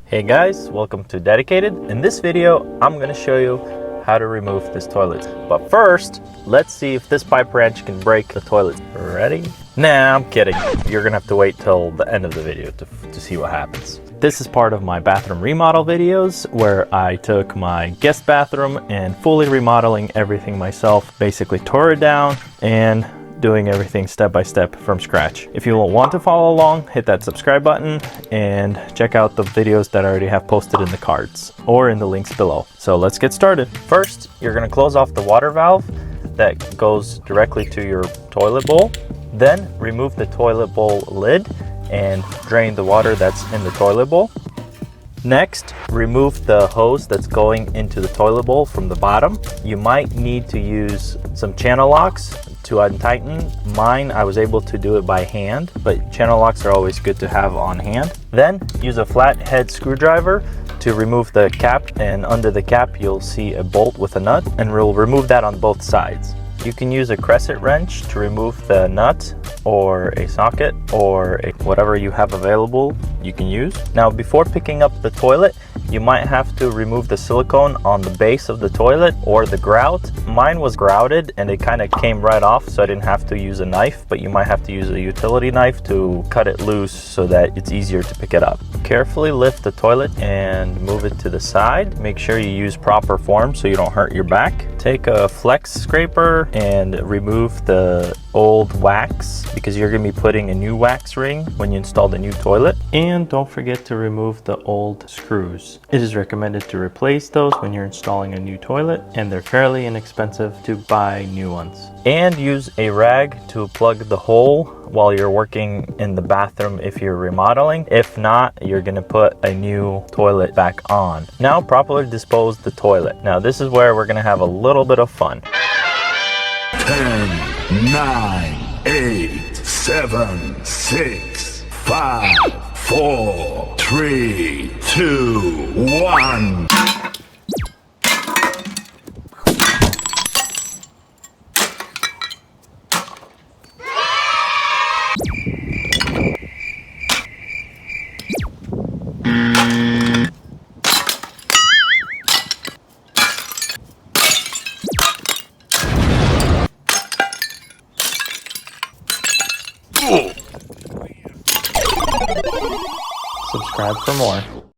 Hey guys, welcome to Daddicated. In this video, I'm going to show you how to remove this toilet. But first, let's see if this pipe wrench can break the toilet. Ready? Nah, I'm kidding. You're going to have to wait till the end of the video to see what happens. This is part of my bathroom remodel videos where I took my guest bathroom and fully remodeling everything myself. Basically tore it down and doing everything step by step from scratch. If you want to follow along, hit that subscribe button and check out the videos that I already have posted in the cards or in the links below. So let's get started. First, you're going to close off the water valve that goes directly to your toilet bowl. Then remove the toilet bowl lid and drain the water that's in the toilet bowl. Next, remove the hose that's going into the toilet bowl from the bottom. You might need to use some channel locks to untighten. Mine, I was able to do it by hand, but channel locks are always good to have on hand. Then use a flathead screwdriver to remove the cap, and under the cap you'll see a bolt with a nut, and we'll remove that on both sides. You can use a crescent wrench to remove the nut, or a socket, or whatever you have available you can use. Now, before picking up the toilet, you might have to remove the silicone on the base of the toilet or the grout. Mine was grouted and it kind of came right off, so I didn't have to use a knife, but you might have to use a utility knife to cut it loose so that it's easier to pick it up. Carefully lift the toilet and move it to the side. Make sure you use proper form so you don't hurt your back. Take a flex scraper and remove the old wax, because you're going to be putting a new wax ring when you install the new toilet. And don't forget to remove the old screws. It is recommended to replace those when you're installing a new toilet, and they're fairly inexpensive to buy new ones. And use a rag to plug the hole while you're working in the bathroom if you're remodeling. If not, you're going to put a new toilet back on. Now, properly dispose the toilet. Now, this is where we're going to have a little bit of fun. 10, 9, 8, 7, 6, 5, 4, 3, 2, 1. Subscribe for more.